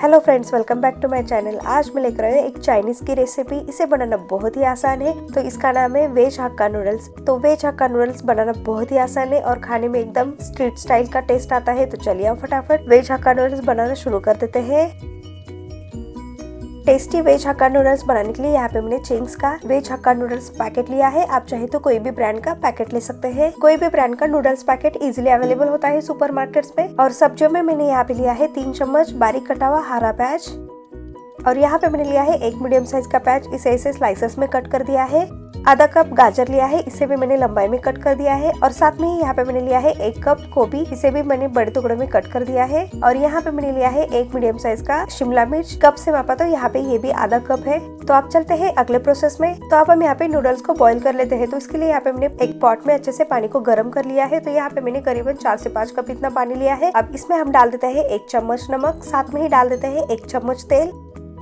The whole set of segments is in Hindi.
Hello friends, welcome back to my channel. आज मैं लेकर आई हूँ एक चाइनीज की रेसिपी। इसे बनाना बहुत ही आसान है। तो इसका नाम है वेज हक्का नूडल्स। तो वेज हक्का नूडल्स बनाना बहुत ही आसान है और खाने में एकदम स्ट्रीट स्टाइल का टेस्ट आता है। तो चलिए हम फटाफट वेज हक्का नूडल्स बनाना शुरू कर देते हैं। टेस्टी वेज हक्का नूडल्स बनाने के लिए यहाँ पे मैंने चिंग्स का वेज हक्का नूडल्स पैकेट लिया है। आप चाहे तो कोई भी ब्रांड का पैकेट ले सकते हैं। कोई भी ब्रांड का नूडल्स पैकेट इजीली अवेलेबल होता है सुपरमार्केट्स में। और सब्जियों में मैंने यहाँ पे लिया है 3 चम्मच बारीक कटा हुआ हरा प्याज। और यहाँ पे मैंने लिया है एक मीडियम साइज का प्याज, इसे ऐसे स्लाइसेस में कट कर दिया है। आधा कप गाजर लिया है, इसे भी मैंने लंबाई में कट कर दिया है। और साथ में ही यहाँ पे मैंने लिया है 1 कप गोभी, इसे भी मैंने बड़े टुकड़े में कट कर दिया है। और यहाँ पे मैंने लिया है 1 मीडियम साइज का शिमला मिर्च। कप से मापा तो यहाँ पे ये भी आधा कप है। तो आप चलते हैं अगले प्रोसेस में। तो अब हम यहाँ पे नूडल्स को बॉईल कर लेते हैं। तो इसके लिए यहाँ पे मैंने एक पॉट में अच्छे से पानी को गर्म कर लिया है। तो यहाँ पे मैंने करीबन 4 से 5 कप इतना पानी लिया है। अब इसमें हम डाल देते हैं 1 चम्मच नमक, साथ में ही डाल देते हैं 1 चम्मच तेल।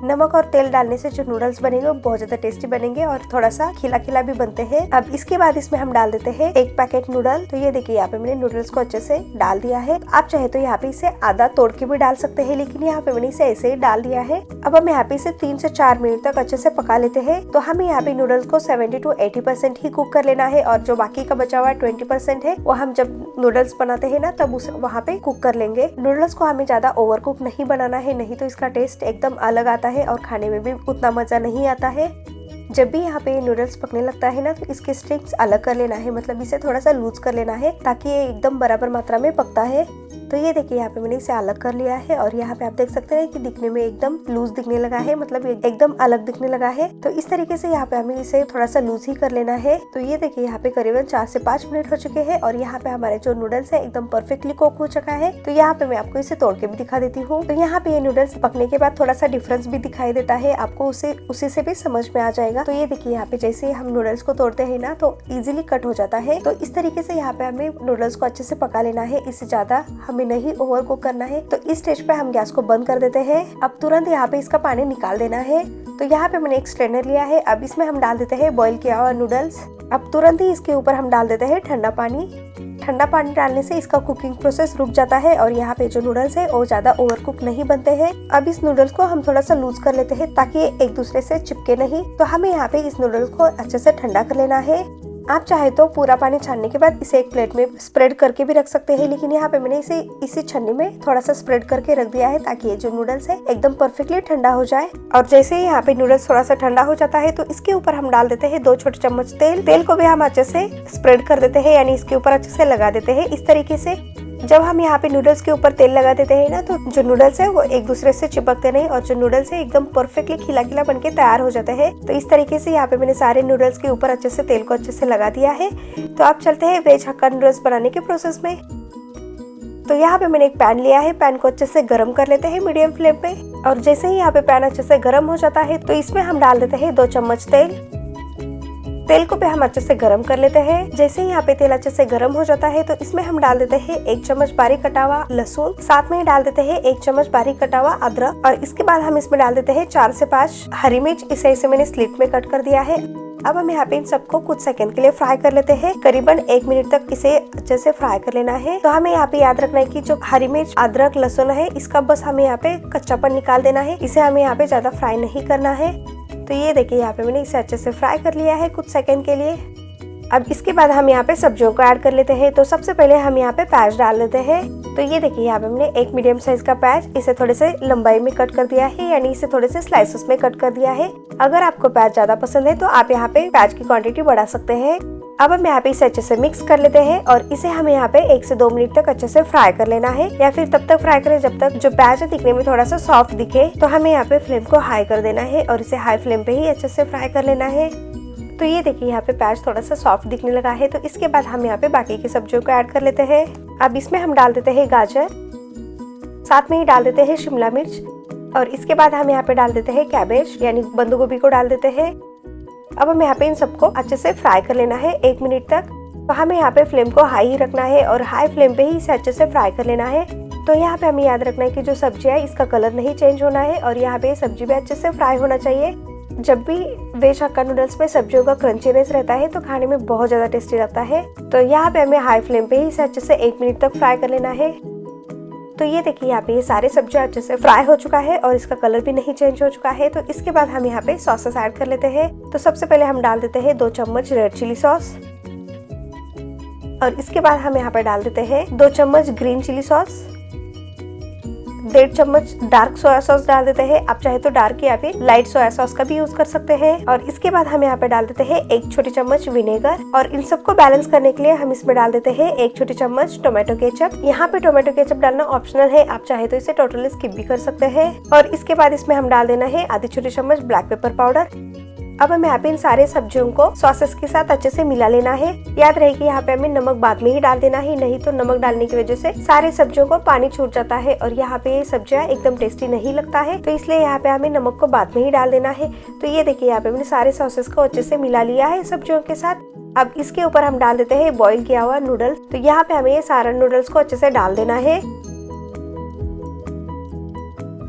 नमक और तेल डालने से जो नूडल्स बनेंगे वो बहुत ज्यादा टेस्टी बनेंगे और थोड़ा सा खिला खिला भी बनते हैं। अब इसके बाद इसमें हम डाल देते हैं 1 पैकेट नूडल। तो ये देखिए यहाँ पे मैंने नूडल्स को अच्छे से डाल दिया है। आप चाहे तो यहाँ पे इसे आधा तोड़ के भी डाल सकते हैं, लेकिन यहाँ पे मैंने इसे ऐसे ही डाल दिया है। अब हम यहाँ पे इसे 3 से 4 मिनट तक अच्छे से पका लेते हैं। तो हमें यहाँ पे नूडल्स को 70 to 80% ही कुक कर लेना है और जो बाकी का बचा हुआ 20% है वो हम जब नूडल्स बनाते हैं ना तब उसे वहाँ पे कुक कर लेंगे। नूडल्स को हमें ज्यादा ओवर कुक नहीं बनाना है, नहीं तो इसका टेस्ट एकदम अलग आता है और खाने में भी उतना मजा नहीं आता है। जब भी यहाँ पे नूडल्स पकने लगता है ना तो इसके स्टिक्स अलग कर लेना है, मतलब इसे थोड़ा सा लूज कर लेना है ताकि ये एकदम बराबर मात्रा में पकता है। तो ये देखिए यहाँ पे मैंने इसे अलग कर लिया है और यहाँ पे आप देख सकते हैं कि दिखने में एकदम लूज दिखने लगा है, मतलब एकदम अलग दिखने लगा है। तो इस तरीके से यहाँ पे हमें इसे थोड़ा सा लूज ही कर लेना है। तो ये देखिए यहाँ पे करीबन 4 से 5 मिनट हो चुके हैं और यहाँ पे हमारे जो नूडल्स है एकदम परफेक्टली कुक हो चुका है। तो यहाँ पे मैं आपको इसे तोड़ के भी दिखा देती हूँ। तो यहाँ पे ये नूडल्स पकने के बाद थोड़ा सा डिफरेंस भी दिखाई देता है, आपको उसी से भी समझ में आ जाएगा। तो ये देखिए यहाँ पे जैसे हम नूडल्स को तोड़ते हैं ना तो इजिली कट हो जाता है। तो इस तरीके से यहाँ पे हमें नूडल्स को अच्छे से पका लेना है, इससे ज्यादा हमें नहीं ओवर कुक करना है। तो इस स्टेज पे हम गैस को बंद कर देते हैं। अब तुरंत यहाँ पे इसका पानी निकाल देना है। तो यहाँ पे मैंने एक स्ट्रेनर लिया है। अब इसमें हम डाल देते हैं बॉईल किया हुआ नूडल्स। अब तुरंत ही इसके ऊपर हम डाल देते हैं ठंडा पानी। ठंडा पानी डालने से इसका कुकिंग प्रोसेस रुक जाता है और यहाँ पे जो नूडल्स है वो ज्यादा ओवर कुक नहीं बनते हैं। अब इस नूडल्स को हम थोड़ा सा लूज कर लेते हैं ताकि ये एक दूसरे से चिपके नहीं। तो हमें यहाँ पे इस नूडल्स को अच्छे से ठंडा कर लेना है। आप चाहे तो पूरा पानी छानने के बाद इसे एक प्लेट में स्प्रेड करके भी रख सकते हैं, लेकिन यहाँ पे मैंने इसे इसी छन्नी में थोड़ा सा स्प्रेड करके रख दिया है ताकि ये जो नूडल्स है एकदम परफेक्टली ठंडा हो जाए। और जैसे ही यहाँ पे नूडल्स थोड़ा सा ठंडा हो जाता है तो इसके ऊपर हम डाल देते हैं 2 छोटे चम्मच तेल। तेल को भी हम अच्छे से स्प्रेड कर देते हैं, यानी इसके ऊपर अच्छे से लगा देते हैं। इस तरीके से जब हम यहाँ पे नूडल्स के ऊपर तेल लगा देते हैं ना तो जो नूडल्स है वो एक दूसरे से चिपकते नहीं और जो नूडल्स है एकदम परफेक्टली खिला खिला बनके तैयार हो जाते हैं। तो इस तरीके से यहाँ पे मैंने सारे नूडल्स के ऊपर अच्छे से तेल को अच्छे से लगा दिया है। तो आप चलते हैं वेज हक्का नूडल्स बनाने के प्रोसेस में। तो यहाँ पे मैंने एक पैन लिया है, पैन को अच्छे से गर्म कर लेते हैं मीडियम फ्लेम पे। और जैसे ही यहाँ पे पैन अच्छे से गर्म हो जाता है तो इसमें हम डाल देते हैं 2 चम्मच तेल। तेल को भी हम अच्छे से गरम कर लेते हैं। जैसे ही यहाँ पे तेल अच्छे से गरम हो जाता है तो इसमें हम डाल देते हैं 1 चम्मच बारीक कटा हुआ लहसुन, साथ में ही डाल देते हैं 1 चम्मच बारीक कटा हुआ अदरक। और इसके बाद हम इसमें डाल देते हैं 4 से 5 हरी मिर्च, इसे मैंने स्लिट में कट कर दिया है। अब हम यहाँ पे इन सबको कुछ सेकंड के लिए फ्राई कर लेते हैं। करीबन 1 मिनट तक इसे अच्छे से फ्राई कर लेना है। तो हमें यहाँ पे याद रखना है कि जो हरी मिर्च अदरक लहसुन है इसका बस हमें यहाँ पे कच्चापन निकाल देना है, इसे हमें यहाँ पे ज्यादा फ्राई नहीं करना है। तो ये देखिए यहाँ पे मैंने इसे अच्छे से फ्राई कर लिया है कुछ सेकंड के लिए। अब इसके बाद हम यहाँ पे सब्जियों को ऐड कर लेते हैं। तो सबसे पहले हम यहाँ पे प्याज डाल लेते हैं। तो ये देखिए यहाँ पे मैंने 1 मीडियम साइज का प्याज, इसे थोड़े से लंबाई में कट कर दिया है, यानी इसे थोड़े से स्लाइसेस में कट कर दिया है। अगर आपको प्याज ज्यादा पसंद है तो आप यहाँ पे प्याज की क्वांटिटी बढ़ा सकते हैं। अब हम यहाँ पे इसे अच्छे से मिक्स कर लेते हैं और इसे हमें यहाँ पे 1 से 2 मिनट तक अच्छे से फ्राई कर लेना है, या फिर तब तक फ्राई करें जब तक जो प्याज है दिखने में थोड़ा सा सॉफ्ट दिखे। तो हमें यहाँ पे फ्लेम को हाई कर देना है और इसे हाई फ्लेम पे ही अच्छे से फ्राई कर लेना है। तो ये देखिए यहाँ पे प्याज थोड़ा सा सॉफ्ट दिखने लगा है। तो इसके बाद हम यहाँ पे बाकी की सब्जियों को ऐड कर लेते हैं। अब इसमें हम डाल देते हैं गाजर, साथ में ही डाल देते हैं शिमला मिर्च और इसके बाद हम यहाँ पे डाल देते हैं कैबेज यानी बंद गोभी को डाल देते हैं। अब हमें यहाँ पे इन सबको अच्छे से फ्राई कर लेना है 1 मिनट तक। तो हमें यहाँ पे फ्लेम को हाई ही रखना है और हाई फ्लेम पे ही इसे अच्छे से फ्राई कर लेना है। तो यहाँ पे हमें याद रखना है कि जो सब्जी है इसका कलर नहीं चेंज होना है और यहाँ पे सब्जी भी अच्छे से फ्राई होना चाहिए। जब भी वेज हक्का नूडल्स में सब्जियों का क्रंचीनेस रहता है तो खाने में बहुत ज्यादा टेस्टी लगता है। तो यहाँ पे हमें हाई फ्लेम पे ही इसे अच्छे से 1 मिनट तक फ्राई कर लेना है। तो ये देखिए यहाँ पे ये सारे सब्जियां अच्छे से फ्राई हो चुका है और इसका कलर भी नहीं चेंज हो चुका है। तो इसके बाद हम यहाँ पे सॉसेस ऐड कर लेते हैं। तो सबसे पहले हम डाल देते हैं 2 चम्मच रेड चिली सॉस और इसके बाद हम यहाँ पे डाल देते हैं 2 चम्मच ग्रीन चिली सॉस, 1.5 चम्मच डार्क सोया सॉस डाल देते हैं। आप चाहे तो डार्क या फिर लाइट सोया सॉस का भी यूज कर सकते हैं। और इसके बाद हम यहाँ पे डाल देते हैं 1 छोटी चम्मच विनेगर और इन सबको बैलेंस करने के लिए हम इसमें डाल देते हैं 1 छोटी चम्मच टोमेटो केचप। यहाँ पे टोमेटो केचप डालना ऑप्शनल है, आप चाहे तो इसे टोटली स्किप भी कर सकते हैं। और इसके बाद इसमें हम डाल देना है आधी छोटी चम्मच ब्लैक पेपर पाउडर। अब हमें यहाँ पे इन सारे सब्जियों को सॉसेस के साथ अच्छे से मिला लेना है। याद रहे कि यहाँ पे हमें नमक बाद में ही डाल देना है, नहीं तो नमक डालने की वजह से सारे सब्जियों को पानी छूट जाता है और यहाँ पे ये सब्जियां एकदम टेस्टी नहीं लगता है। तो इसलिए यहाँ पे हमें नमक को बाद में ही डाल देना है। तो ये देखिए यहाँ पे मैंने सारे सॉसेस को अच्छे से मिला लिया है सब्जियों के साथ। अब इसके ऊपर हम डाल देते हैं बॉईल किया हुआ नूडल्स। तो यहाँ पे हमें ये सारा नूडल्स को अच्छे से डाल देना है।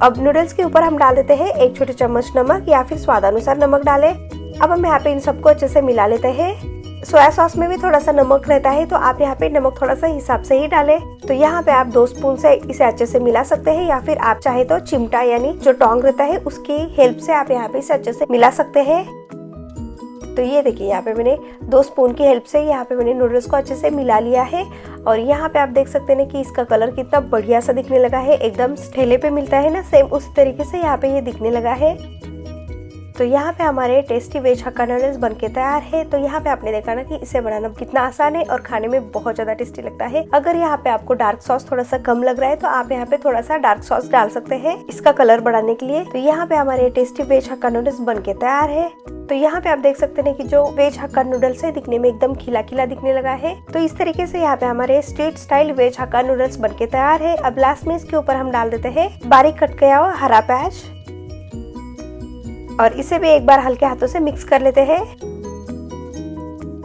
अब नूडल्स के ऊपर हम डाल देते हैं 1 छोटी चम्मच नमक या फिर स्वादानुसार नमक डालें। अब हम यहाँ पे इन सबको अच्छे से मिला लेते हैं। सोया सॉस में भी थोड़ा सा नमक रहता है, तो आप यहाँ पे नमक थोड़ा सा हिसाब से ही डालें। तो यहाँ पे आप 2 स्पून से इसे अच्छे से मिला सकते हैं या फिर आप चाहे तो चिमटा यानी जो टोंग रहता है उसकी हेल्प से आप यहाँ पे इसे अच्छे से मिला सकते हैं। तो ये देखिए यहाँ पे मैंने 2 स्पून की हेल्प से यहाँ पे मैंने नूडल्स को अच्छे से मिला लिया है। और यहाँ पे आप देख सकते हैं कि इसका कलर कितना बढ़िया सा दिखने लगा है, एकदम ठेले पे मिलता है ना, सेम उसी तरीके से यहाँ पे ये दिखने लगा है। तो यहाँ पे हमारे टेस्टी वेज हक्का नूडल्स बनके तैयार है। तो यहाँ पे आपने देखा ना कि इसे बनाना कितना आसान है और खाने में बहुत ज्यादा टेस्टी लगता है। अगर यहाँ पे आपको डार्क सॉस थोड़ा सा कम लग रहा है तो आप यहाँ पे थोड़ा सा डार्क सॉस डाल सकते हैं इसका कलर बढ़ाने के लिए। तो यहाँ पे हमारे टेस्टी वेज हक्का नूडल्स बनके तैयार है। तो यहाँ पे आप देख सकते हैं कि जो वेज हक्का नूडल्स है दिखने में एकदम खिला खिला दिखने लगा है। तो इस तरीके से यहाँ पे हमारे street style veg hakka noodles बनके तैयार है। अब लास्ट में इसके ऊपर हम डाल देते हैं बारीक कट किया हुआ हरा प्याज और इसे भी एक बार हल्के हाथों से मिक्स कर लेते हैं।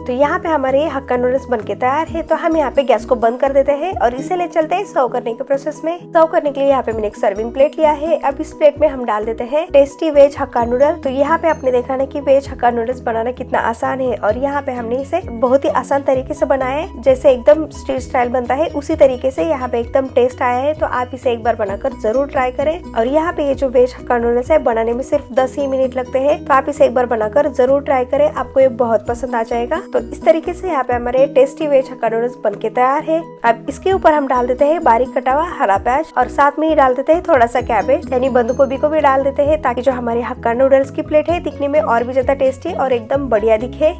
तो यहाँ पे हमारे हक्का नूडल्स बनके तैयार है। तो हम यहाँ पे गैस को बंद कर देते हैं और इसे ले चलते हैं सर्व करने के प्रोसेस में। सर्व करने के लिए यहाँ पे मैंने एक सर्विंग प्लेट लिया है। अब इस प्लेट में हम डाल देते हैं टेस्टी वेज हक्का नूडल। तो यहाँ पे आपने देखा ना कि वेज हक्का नूडल्स बनाना कितना आसान है और यहाँ पे हमने इसे बहुत ही आसान तरीके से बनाया है, जैसे एकदम स्ट्रीट स्टाइल बनता है उसी तरीके से यहाँ पे एकदम टेस्ट आया है। तो आप इसे एक बार बनाकर जरूर ट्राई करें। और यहाँ पे ये जो वेज हक्का नूडल्स है बनाने में सिर्फ 10 ही मिनट लगते हैं। तो आप इसे एक बार बनाकर जरूर ट्राई करें, आपको ये बहुत पसंद आ जाएगा। तो इस तरीके से यहाँ पे हमारे टेस्टी वेज हक्का नूडल्स बनके तैयार है। अब इसके ऊपर हम डाल देते हैं बारीक कटा हुआ हरा प्याज और साथ में ही डाल देते हैं थोड़ा सा कैबेज यानी बंद गोभी को भी डाल देते हैं, ताकि जो हमारी हक्का नूडल्स की प्लेट है दिखने में और भी ज्यादा टेस्टी और एकदम बढ़िया दिखे।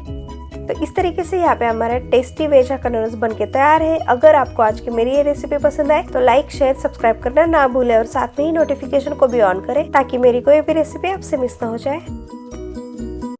तो इस तरीके से यहाँ पे हमारा टेस्टी वेज हक्का नूडल्स बनके तैयार है। अगर आपको आज की मेरी ये रेसिपी पसंद आए तो लाइक शेयर सब्सक्राइब करना ना भूले और साथ में ही नोटिफिकेशन को भी ऑन करें, ताकि मेरी कोई भी रेसिपी आपसे मिस ना हो जाए।